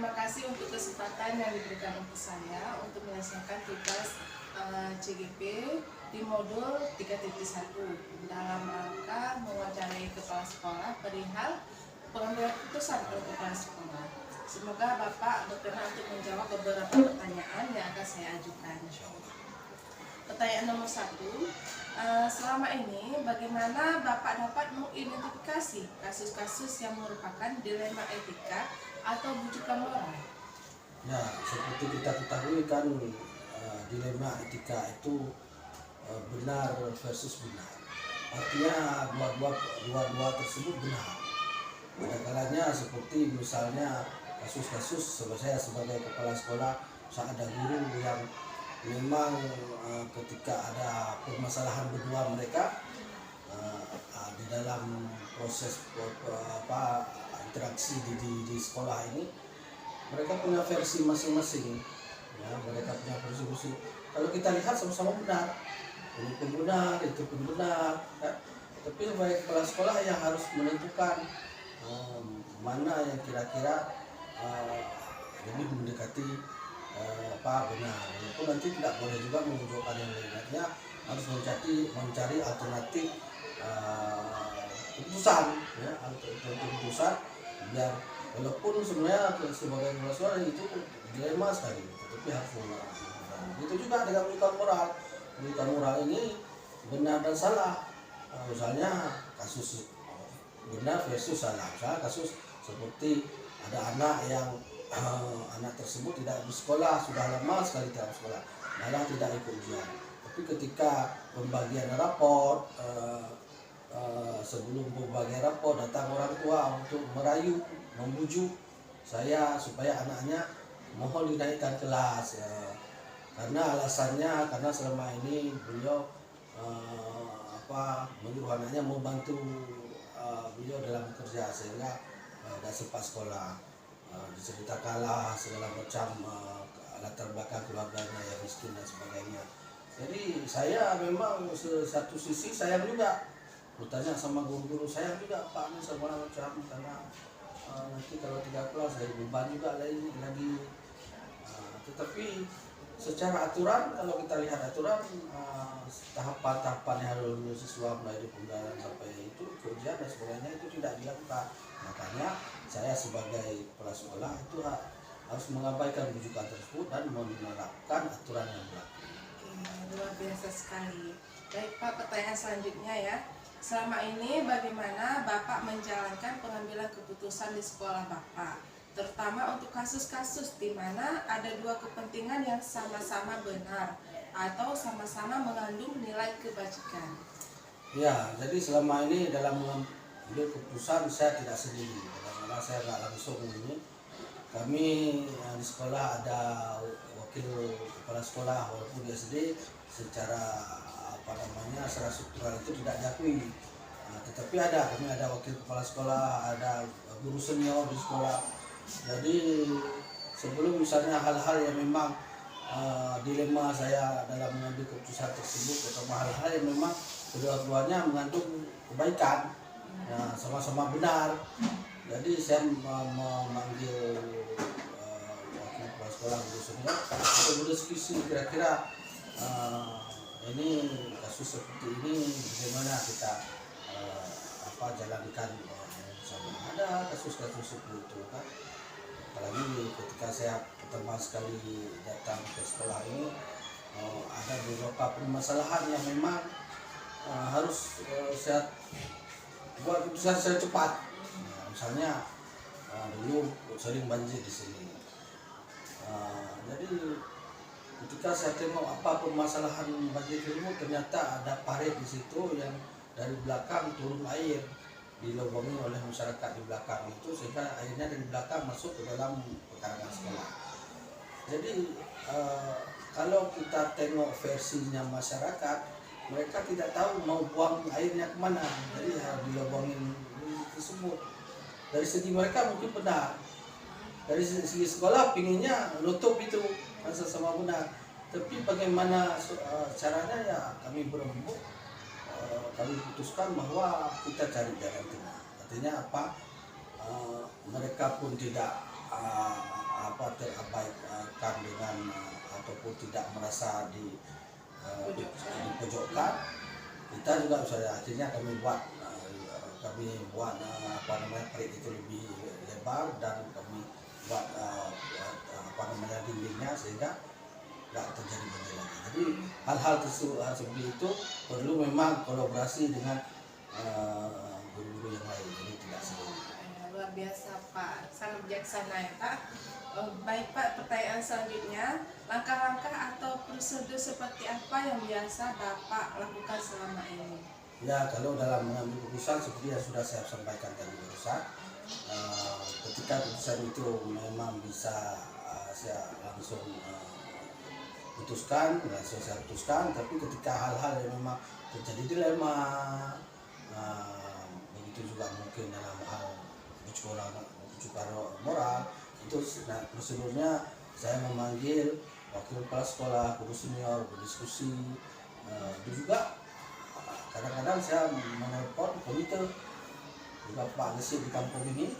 terima kasih untuk kesempatan yang diberikan untuk saya untuk menyelesaikan tugas CGP di modul 3.1 dalam rangka mewawancarai kepala sekolah perihal pengambilan keputusan oleh kepala sekolah. Semoga Bapak berkenan untuk menjawab beberapa pertanyaan yang akan saya ajukan. Pertanyaan nomor 1, selama ini bagaimana Bapak dapat mengidentifikasi kasus-kasus yang merupakan dilema etika atau bujukan moral? Ya, seperti kita ketahui kan dilema etika itu benar versus benar. Artinya dua-dua tersebut benar. Ada kalanya seperti misalnya kasus-kasus saya sebagai kepala sekolah, saat ada guru yang memang ketika ada permasalahan berdua mereka di dalam proses interaksi di sekolah ini, mereka punya versi masing-masing. Ya, mereka punya versi masing. Kalau kita lihat sama-sama benar, ini pun benar, itu pun benar. Ya. Tapi sebagai kepala sekolah yang harus menentukan mana yang kira-kira lebih mendekati benar. Itu nanti tidak boleh juga menunjukkan yang lainnya, harus mencari alternatif keputusan, ya, alternatif keputusan, biar walaupun sebenarnya sebagai kepala sekolah itu dilema sekali, tetapi harus mengarah. Itu juga dengan bujukan moral. Bujukan moral ini benar dan salah. Misalnya kasus benar versus salah. Misalnya kasus seperti ada anak yang anak tersebut tidak bersekolah, sudah lama sekali tidak bersekolah, malah tidak ikut ujian. Tapi ketika pembagian rapor, sebelum pembagian rapor datang orang tua untuk merayu, membujuk saya supaya anaknya mohon dinaikkan kelas, karena alasannya karena selama ini beliau menyuruh anaknya membantu beliau dalam bekerja sehingga tidak sempat sekolah. Diceritakanlah segala macam latar belakang keluarganya yang miskin dan sebagainya. Jadi saya memang satu sisi sayang juga, bertanya sama guru-guru sayang juga Pak ini segala macam, karena nanti kalau 3 kelas dari beban juga lagi. Tetapi secara aturan, kalau kita lihat aturan tahapan-tahapan yang harus siswa mulai dari pembelajaran sampai itu ujian dan sebagainya itu tidak dilakukan. Makanya saya sebagai kepala sekolah itu harus mengabaikan rujukan tersebut dan menerapkan aturan yang berlaku. Luar biasa sekali. Baik Pak, pertanyaan selanjutnya ya. Selama ini bagaimana Bapak menjalankan pengambilan keputusan di sekolah Bapak? Terutama untuk kasus-kasus di mana ada dua kepentingan yang sama-sama benar atau sama-sama mengandung nilai kebajikan. Ya, jadi selama ini dalam mengambil keputusan saya tidak sendiri, karena saya nggak langsung ini. Kami di sekolah ada wakil kepala sekolah, walaupun di SD secara secara struktural itu tidak diakui. Tetapi kami ada wakil kepala sekolah, ada guru senior di sekolah. Jadi sebelum misalnya hal-hal yang memang dilema saya dalam mengambil keputusan tersebut, atau hal-hal yang memang kedua-duanya mengandung kebaikan, sama-sama benar. Jadi saya memanggil wakil kepala sekolah guru senior untuk berdiskusi kira-kira ini kasus seperti ini bagaimana kita jalankan bersama. Ada kasus-kasus seperti itu kan. Apalagi ketika saya pertama sekali datang ke sekolah ini, ada beberapa permasalahan yang memang harus saya buat keputusan secara cepat. Misalnya dulu sering banjir di sini. Jadi ketika saya tengok apa permasalahan banjir dulu, ternyata ada parit di situ yang dari belakang turun air, dilubangi oleh masyarakat di belakang itu, sehingga airnya dari belakang masuk ke dalam pekarangan sekolah. Jadi kalau kita tengok versinya masyarakat, mereka tidak tahu mau buang airnya kemana, jadi dilubangin tersebut. Dari segi mereka mungkin benar, dari segi sekolah pinginnya nutup itu sama benar. Tapi bagaimana caranya, ya kami berembuk, kami putuskan bahwa kita cari jalan tengah. Artinya apa? Mereka pun tidak terabaikan dengan ataupun tidak merasa dipojokkan, kita juga misalnya akhirnya kami buat parit itu lebih lebar, dan kami buat dindingnya sehingga nggak terjadi banjir lagi. Jadi hal-hal seperti itu perlu memang kolaborasi dengan guru-guru yang lain, jadi tidak sendiri. Luar biasa Pak, sangat bijaksana ya Pak. Baik Pak, pertanyaan selanjutnya, langkah-langkah atau prosedur seperti apa yang biasa Bapak lakukan selama ini? Ya, kalau dalam mengambil keputusan seperti yang sudah saya sampaikan tadi barusan, ketika keputusan itu memang bisa saya langsung langsung saya putuskan, tapi ketika hal-hal yang memang terjadi dilema, begitu juga mungkin dalam hal bujukan moral, itu prosedurnya saya memanggil wakil kepala sekolah, guru senior, berdiskusi, dan juga kadang-kadang saya menelpon komite juga Pak Gesit di kampung ini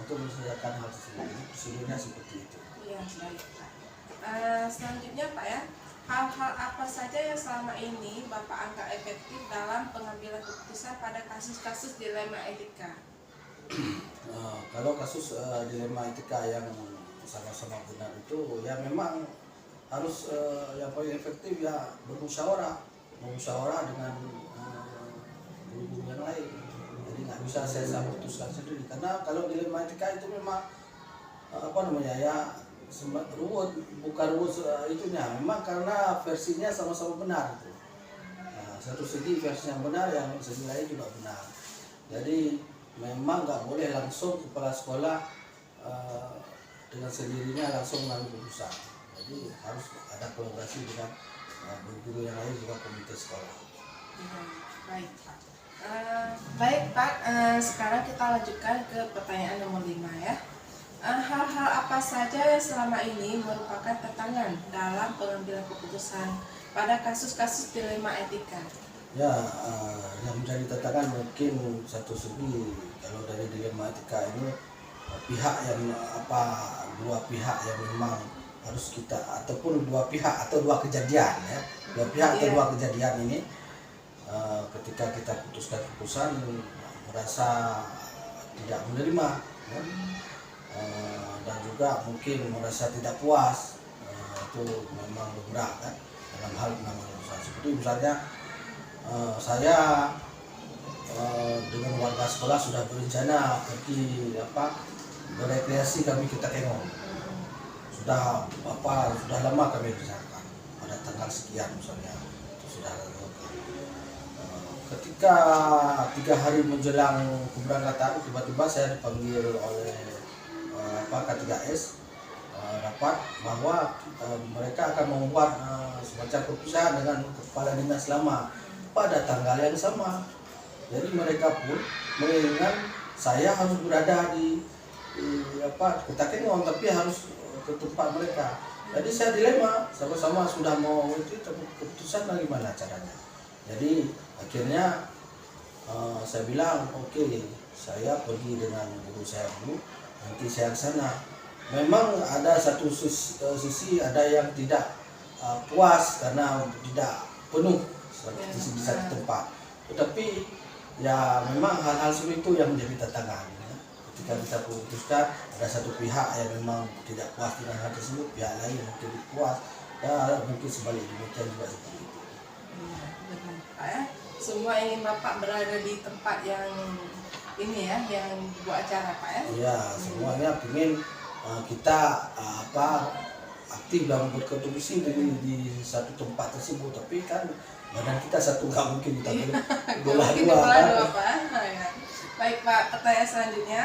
untuk menyelesaikan hal tersebut. Jadi prosedurnya seperti itu. Iya, baik Pak. Selanjutnya Pak ya, hal-hal apa saja yang selama ini Bapak anggap efektif dalam pengambilan keputusan pada kasus-kasus dilema etika? Kalau kasus dilema etika yang sama-sama benar itu ya memang harus yang paling efektif ya bermusyawarah dengan guru-guru yang lain. Jadi nggak bisa saya putuskan sendiri, karena kalau dilema etika itu memang ruwet, bukan ruwet itunya, memang karena versinya sama-sama benar itu. Satu segi versi yang benar, yang segi lain juga benar. Jadi memang nggak boleh langsung kepala sekolah dengan sendirinya langsung mengambil keputusan. Jadi harus ada kolaborasi dengan guru-guru yang lain, juga komite sekolah. Baik Pak. Baik Pak, sekarang kita lanjutkan ke pertanyaan nomor 5 ya. Hal-hal apa saja yang selama ini merupakan tantangan dalam pengambilan keputusan pada kasus-kasus dilema etika? Ya, yang menjadi tantangan mungkin satu segi kalau dari dilema etika ini dua pihak yang memang harus kita, ataupun dua pihak atau dua kejadian ya, dua kejadian ini ketika kita putuskan keputusan merasa tidak menerima ya. Dan juga mungkin merasa tidak puas, itu memang berat kan dalam hal pengambilan keputusan. Seperti misalnya saya dengan warga sekolah sudah berencana pergi berekreasi kami ke Takengong. Sudah lama kami rencanakan pada tanggal sekian misalnya, itu sudah lakukan. Ketika 3 hari menjelang keberangkatan, tiba-tiba saya dipanggil oleh K3S rapat bahwa mereka akan membuat semacam keputusan dengan kepala dinas lama pada tanggal yang sama. Jadi mereka pun menginginkan saya harus berada di Takengong, tapi harus ke tempat mereka. Jadi saya dilema, sama-sama sudah mau itu, tapi keputusan bagaimana caranya. Jadi akhirnya saya bilang oke, saya pergi dengan guru saya dulu, nanti saya ke sana. Memang ada satu sisi ada yang tidak puas karena tidak penuh di satu tempat. Tetapi ya memang hal-hal seperti itu yang menjadi tantangan ya. Ketika kita putuskan ada satu pihak yang memang tidak puas dengan hal tersebut, pihak lain mungkin puas, ya mungkin sebaliknya demikian juga seperti itu. Benar Pak ya. Semua ingin Bapak berada di tempat yang ini ya, yang buat acara Pak ya. Iya, semuanya ingin kita aktif dalam berkontribusi di satu tempat tersebut, tapi kan badan kita satu, nggak mungkin kita belah dua Pak. Ya. Baik Pak, pertanyaan selanjutnya,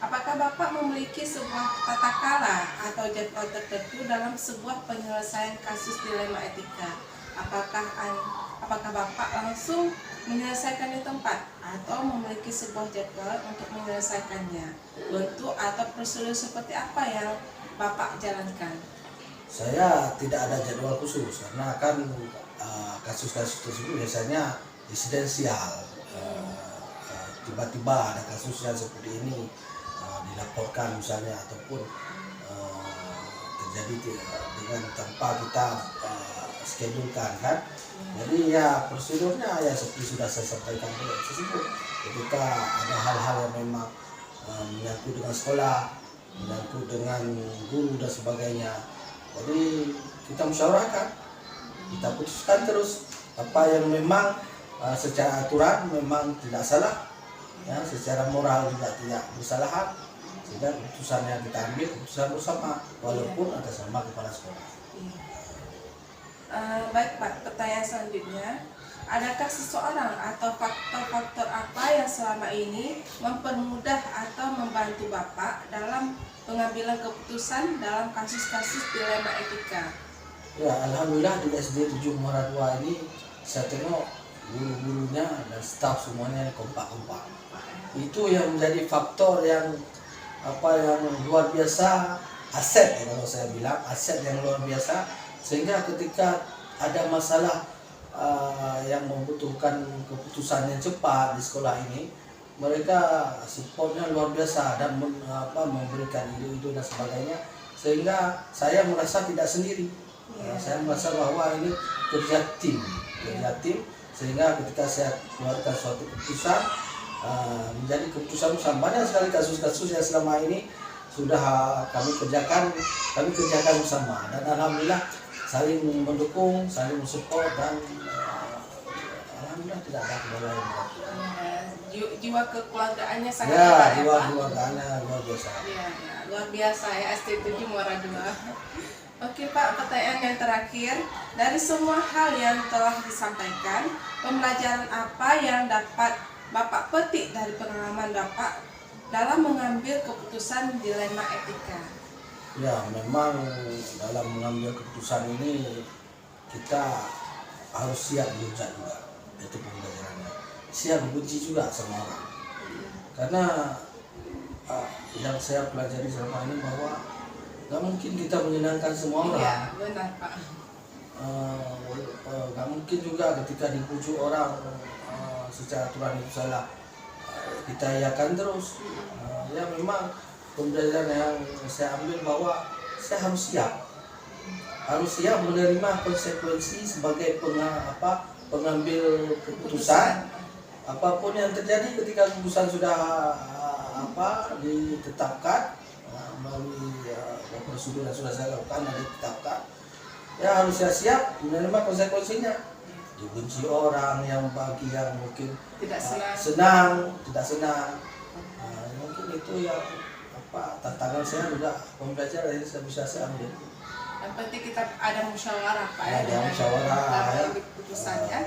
apakah Bapak memiliki sebuah tata cara atau jadwal tertentu dalam sebuah penyelesaian kasus dilema etika? Apakah Bapak langsung menyelesaikan di tempat atau memiliki sebuah jadwal untuk menyelesaikannya? Bentuk atau prosedur seperti apa yang Bapak jalankan? Saya tidak ada jadwal khusus karena kan kasus-kasus tersebut biasanya insidensial. Tiba-tiba ada kasus yang seperti ini dilaporkan misalnya, ataupun jadi dengan tanpa kita schedulekan kan. Jadi ya prosedurnya ya seperti sudah saya sampaikan tersebut. Ketika ada hal-hal yang memang menyangkut dengan sekolah, menyangkut dengan guru dan sebagainya, jadi kita musyawarahkan, kita putuskan terus apa yang memang secara aturan memang tidak salah, ya secara moral juga tidak bersalahan, sehingga keputusan yang kita ambil keputusan bersama walaupun atas nama kepala sekolah. Baik Pak, pertanyaan selanjutnya, adakah seseorang atau faktor-faktor apa yang selama ini mempermudah atau membantu Bapak dalam pengambilan keputusan dalam kasus-kasus dilema etika? Ya, alhamdulillah di SD 7 Muara 2 ini saya tengok guru-gurunya dan staf semuanya kompak-kompak. Itu yang menjadi faktor yang luar biasa, aset ya kalau saya bilang, aset yang luar biasa, sehingga ketika ada masalah yang membutuhkan keputusan yang cepat di sekolah ini, mereka supportnya luar biasa dan memberikan ide-ide dan sebagainya, sehingga saya merasa tidak sendiri. Saya merasa bahwa ini kerja tim, sehingga ketika saya keluarkan suatu keputusan menjadi keputusan bersama. Banyak sekali kasus-kasus yang selama ini sudah kami kerjakan bersama, dan alhamdulillah saling mendukung, saling mensupport, dan alhamdulillah tidak ada kendala yang berat. Jiwa kekeluargaannya sangat Ya, kuat jiwa Pak? keluargaannya luar biasa. Ya, luar biasa ya SD 7 Muara 2. Oke Pak, pertanyaan yang terakhir, dari semua hal yang telah disampaikan, pembelajaran apa yang dapat Bapak petik dari pengalaman Bapak dalam mengambil keputusan dilema etika? Ya, memang dalam mengambil keputusan ini kita harus siap dihujat juga, itu pembelajarannya. Siap dibenci juga sama orang. Karena yang saya pelajari selama ini bahwa gak mungkin kita menyenangkan semua orang. Iya, benar Pak. Gak mungkin juga ketika dipujuk orang secara aturan itu salah, kita iakan terus. Ya memang pembelajaran yang saya ambil bahwa saya harus siap menerima konsekuensi sebagai pengambil keputusan. Apapun yang terjadi ketika keputusan sudah ditetapkan melalui prosedur yang sudah saya lakukan dan ditetapkan, ya harus saya siap menerima konsekuensinya. Dibenci orang yang bagi yang mungkin Tidak senang, mungkin itu yang tantangan saya juga, pembelajaran yang bisa saya ambil. Yang penting kita ada musyawarah Pak ya, Ada musyawarah ya. Keputusannya.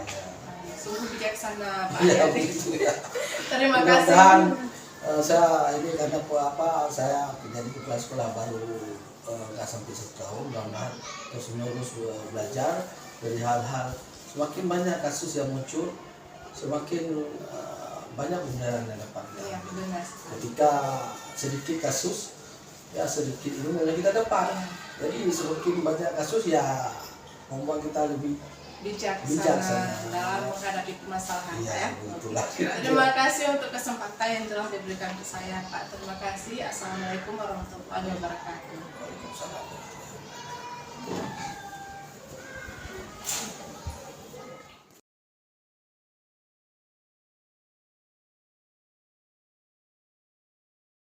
Sungguh bijaksana Pak. Iya begitu ya. Terima Mudah-mudahan kasih. saya ini karena saya menjadi kepala sekolah baru nggak sampai 1 tahun, mudah-mudahan terus menerus belajar dari hal-hal. Semakin banyak kasus yang muncul, semakin banyak pembelajaran yang dapat kita Iya, ambil. benar. Ketika sedikit kasus, ya sedikit ilmu yang kita dapat. Jadi semakin banyak kasus ya membuat kita lebih Bijaksana dalam menghadapi permasalahan Pak ya. Itulah. Terima kasih untuk kesempatan yang telah diberikan ke saya Pak. Terima kasih. Assalamualaikum warahmatullahi wabarakatuh. Waalaikumsalam.